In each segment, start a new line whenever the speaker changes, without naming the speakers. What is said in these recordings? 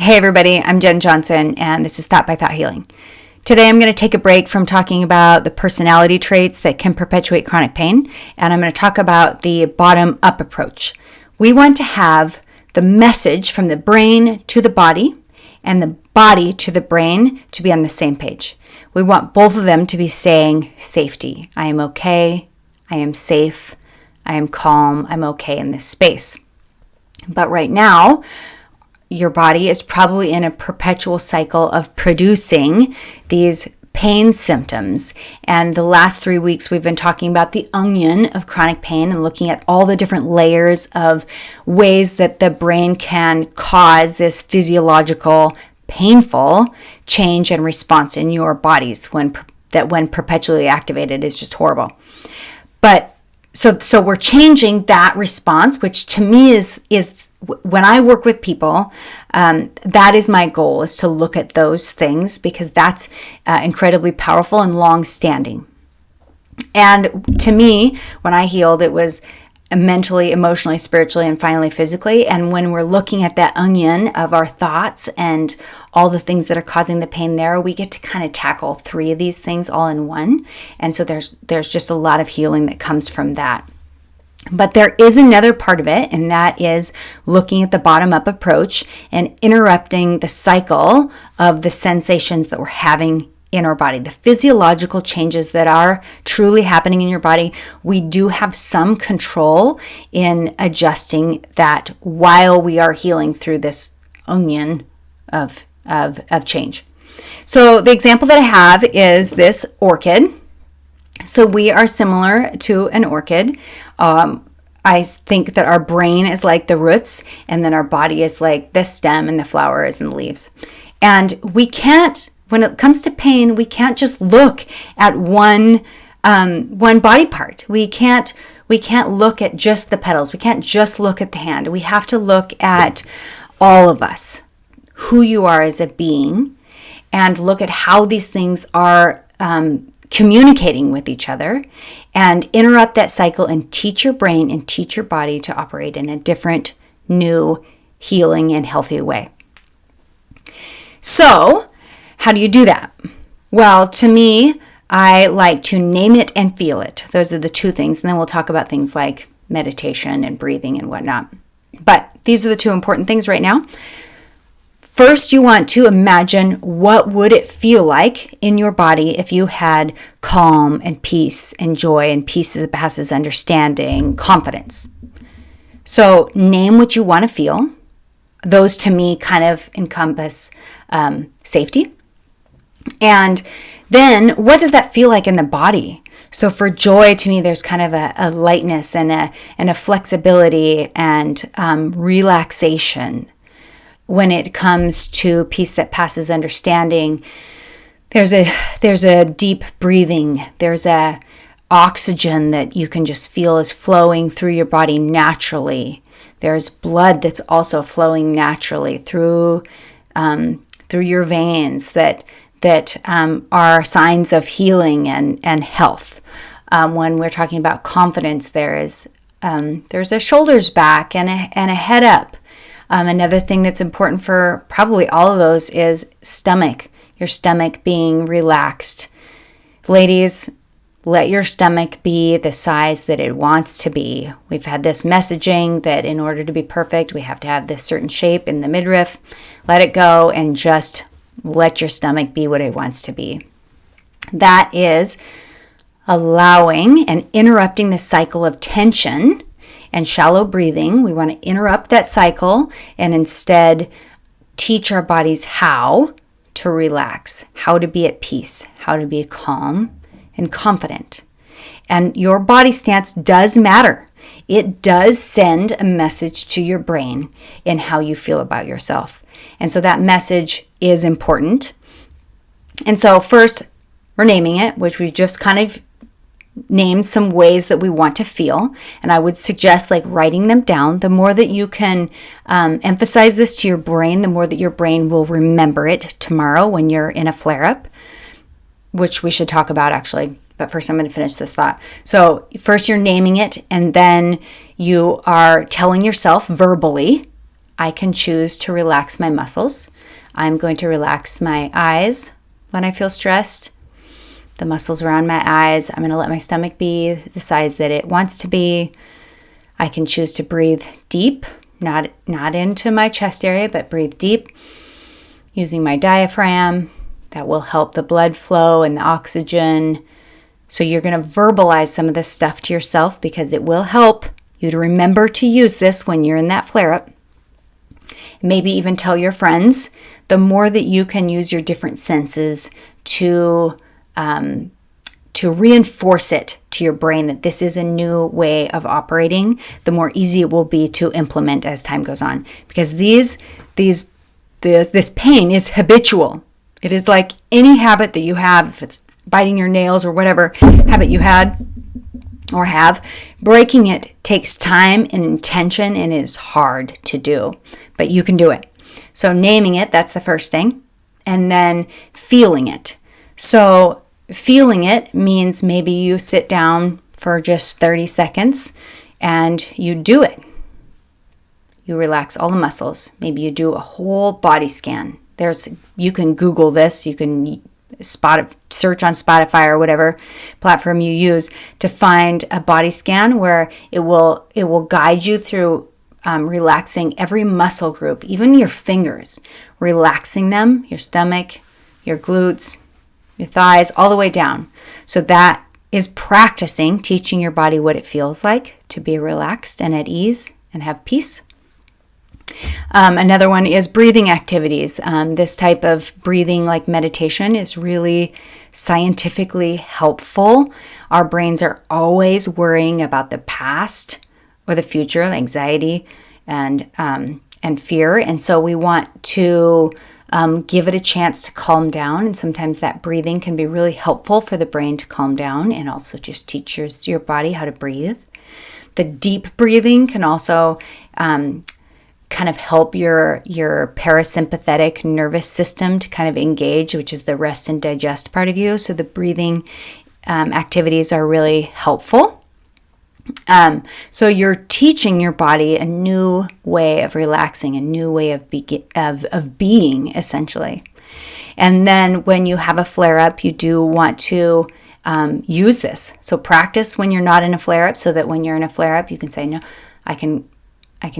Hey everybody, I'm Jen Johnson and this is Thought by Thought Healing. Today I'm going to take a break from talking about the personality traits that can perpetuate chronic pain, and I'm going to talk about the bottom-up approach. We want to have the message from the brain to the body and the body to the brain to be on the same page. We want both of them to be saying safety. I am okay, I am safe, I am calm, I'm okay in this space. But right now, your body is probably in a perpetual cycle of producing these pain symptoms. And the last 3 weeks, we've been talking about the onion of chronic pain and looking at all the different layers of ways that the brain can cause this physiological, painful change and response in your bodies when perpetually activated is just horrible. But so we're changing that response, which to me is when I work with people, that is my goal, is to look at those things because that's incredibly powerful and long-standing. And to me, when I healed, it was mentally, emotionally, spiritually, and finally physically. And when we're looking at that onion of our thoughts and all the things that are causing the pain there, we get to kind of tackle 3 of these things all in one. And so there's just a lot of healing that comes from that. But there is another part of it, and that is looking at the bottom-up approach and interrupting the cycle of the sensations that we're having in our body, the physiological changes that are truly happening in your body. We do have some control in adjusting that while we are healing through this onion of change. So the example that I have is this orchid. So we are similar to an orchid. I think that our brain is like the roots, and then our body is like the stem, and the flower is in the leaves. And we can't, when it comes to pain, we can't just look at one body part. We can't look at just the petals. We can't just look at the hand. We have to look at all of us, who you are as a being, and look at how these things are communicating with each other, and interrupt that cycle and teach your brain and teach your body to operate in a different, new, healing, and healthy way. So, how do you do that? Well, to me, I like to name it and feel it. Those are the 2 things, and then we'll talk about things like meditation and breathing and whatnot. But these are the 2 important things right now. First, you want to imagine what would it feel like in your body if you had calm and peace and joy and peace that passes understanding, confidence. So name what you want to feel. Those to me kind of encompass safety. And then what does that feel like in the body? So for joy, to me, there's kind of a lightness and a flexibility and relaxation. When it comes to peace that passes understanding, there's a deep breathing. There's a oxygen that you can just feel is flowing through your body naturally. There's blood that's also flowing naturally through your veins that are signs of healing and health. When we're talking about confidence, there's a shoulders back and a head up. Another thing that's important for probably all of those is stomach. Your stomach being relaxed. Ladies, let your stomach be the size that it wants to be. We've had this messaging that in order to be perfect, we have to have this certain shape in the midriff. Let it go and just let your stomach be what it wants to be. That is allowing and interrupting the cycle of tension and shallow breathing. We want to interrupt that cycle and instead teach our bodies how to relax, how to be at peace, how to be calm and confident. And your body stance does matter. It does send a message to your brain in how you feel about yourself. And so that message is important. And so first, we're naming it, which we just kind of named some ways that we want to feel. And I would suggest like writing them down. The more that you can emphasize this to your brain, the more that your brain will remember it tomorrow when you're in a flare-up, which we should talk about actually. But first I'm going to finish this thought. So first you're naming it, and then you are telling yourself verbally I can choose to relax my muscles. I'm going to relax my eyes when I feel stressed, the muscles around my eyes. I'm going to let my stomach be the size that it wants to be. I can choose to breathe deep, not into my chest area, but breathe deep using my diaphragm. That will help the blood flow and the oxygen. So you're going to verbalize some of this stuff to yourself because it will help you to remember to use this when you're in that flare-up. Maybe even tell your friends. The more that you can use your different senses to reinforce it to your brain that this is a new way of operating, the more easy it will be to implement as time goes on. Because this pain is habitual. It is like any habit that you have, if it's biting your nails or whatever habit you had or have, breaking it takes time and intention and is hard to do, but you can do it. So naming it, that's the first thing, and then feeling it. So feeling it means maybe you sit down for just 30 seconds and you do it. You relax all the muscles. Maybe you do a whole body scan. You can Google this. You can search on Spotify or whatever platform you use to find a body scan where it will guide you through relaxing every muscle group, even your fingers, relaxing them, your stomach, your glutes, your thighs, all the way down. So that is practicing, teaching your body what it feels like to be relaxed and at ease and have peace. Another one is breathing activities. This type of breathing, like meditation, is really scientifically helpful. Our brains are always worrying about the past or the future, anxiety and fear. And so we want to give it a chance to calm down. And sometimes that breathing can be really helpful for the brain to calm down and also just teach your body how to breathe. The deep breathing can also kind of help your parasympathetic nervous system to kind of engage, which is the rest and digest part of you. So the breathing activities are really helpful. So you're teaching your body a new way of relaxing, a new way of being, essentially. And then when you have a flare-up, you do want to use this. So practice when you're not in a flare-up so that when you're in a flare-up, you can say, no, I can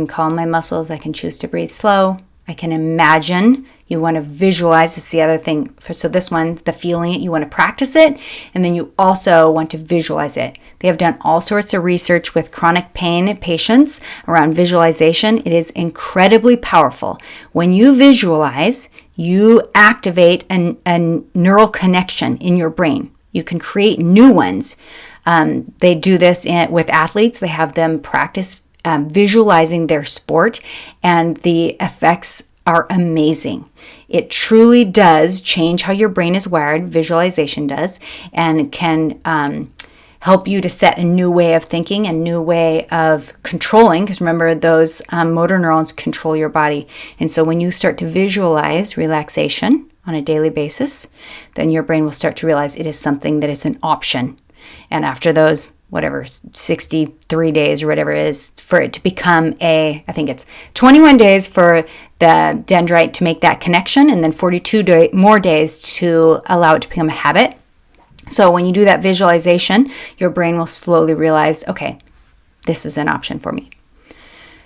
calm my muscles. I can choose to breathe slow. I can imagine. You want to visualize. It's the other thing. So this one, the feeling it, you want to practice it. And then you also want to visualize it. They have done all sorts of research with chronic pain patients around visualization. It is incredibly powerful. When you visualize, you activate a neural connection in your brain. You can create new ones. They do this with athletes. They have them practice visualizing their sport, and the effects are amazing. It truly does change how your brain is wired, visualization does, and can help you to set a new way of thinking, a new way of controlling, because remember, those motor neurons control your body. And so when you start to visualize relaxation on a daily basis, then your brain will start to realize it is something that is an option. And after those 63 days or whatever it is for it to become I think it's 21 days for the dendrite to make that connection, and then 42 more days to allow it to become a habit. So when you do that visualization, your brain will slowly realize, okay, this is an option for me.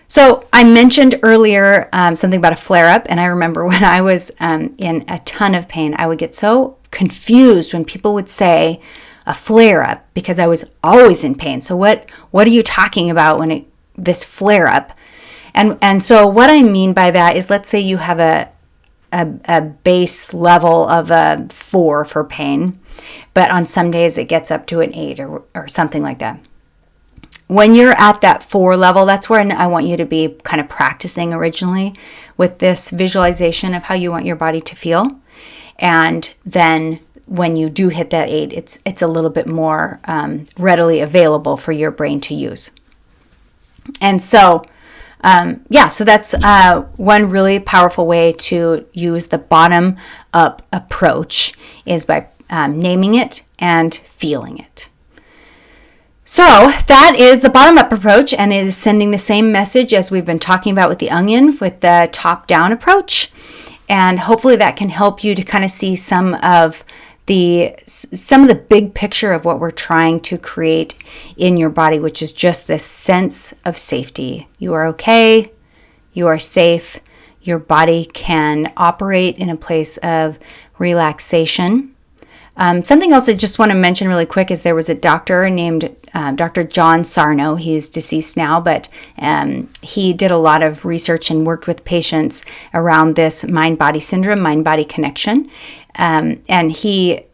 So I mentioned earlier something about a flare-up, and I remember when I was in a ton of pain, I would get so confused when people would say a flare-up because I was always in pain. So what are you talking about when this flare-up? And so what I mean by that is, let's say you have a base level of a 4 for pain, but on some days it gets up to an 8 or something like that. When you're at that 4 level, that's where I want you to be kind of practicing originally with this visualization of how you want your body to feel. And then when you do hit that 8, it's a little bit more readily available for your brain to use. And so, so that's one really powerful way to use the bottom-up approach is by naming it and feeling it. So that is the bottom-up approach, and it is sending the same message as we've been talking about with the onion, with the top-down approach. And hopefully that can help you to kind of see some of the big picture of what we're trying to create in your body, which is just this sense of safety. You are okay. You are safe. Your body can operate in a place of relaxation. Something else I just want to mention really quick is there was a doctor named Dr. John Sarno. He's deceased now, but he did a lot of research and worked with patients around this mind-body syndrome, mind-body connection. And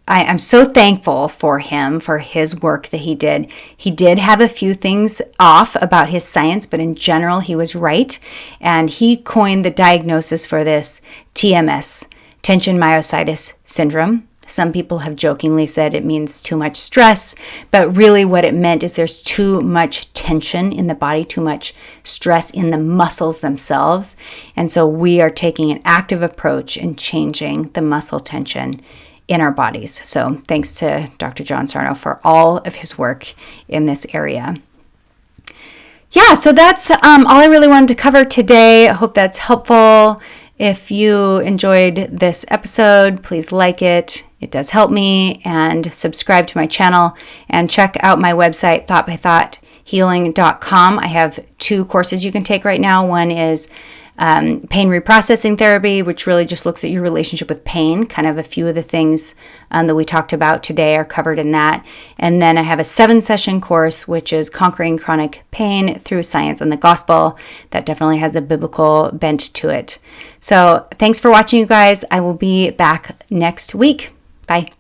I'm so thankful for him, for his work that he did. He did have a few things off about his science, but in general, he was right. And he coined the diagnosis for this TMS, tension myositis syndrome. Some people have jokingly said it means too much stress, but really what it meant is there's too much tension in the body, too much stress in the muscles themselves. And so we are taking an active approach in changing the muscle tension in our bodies. So thanks to Dr. John Sarno for all of his work in this area. Yeah, so that's all I really wanted to cover today. I hope that's helpful. If you enjoyed this episode, please like it. It does help me, and subscribe to my channel and check out my website, thoughtbythoughthealing.com. I have 2 courses you can take right now. One is pain reprocessing therapy, which really just looks at your relationship with pain. Kind of a few of the things that we talked about today are covered in that. And then I have a 7-session course, which is conquering chronic pain through science and the gospel. That definitely has a biblical bent to it. So thanks for watching, you guys. I will be back next week. Bye.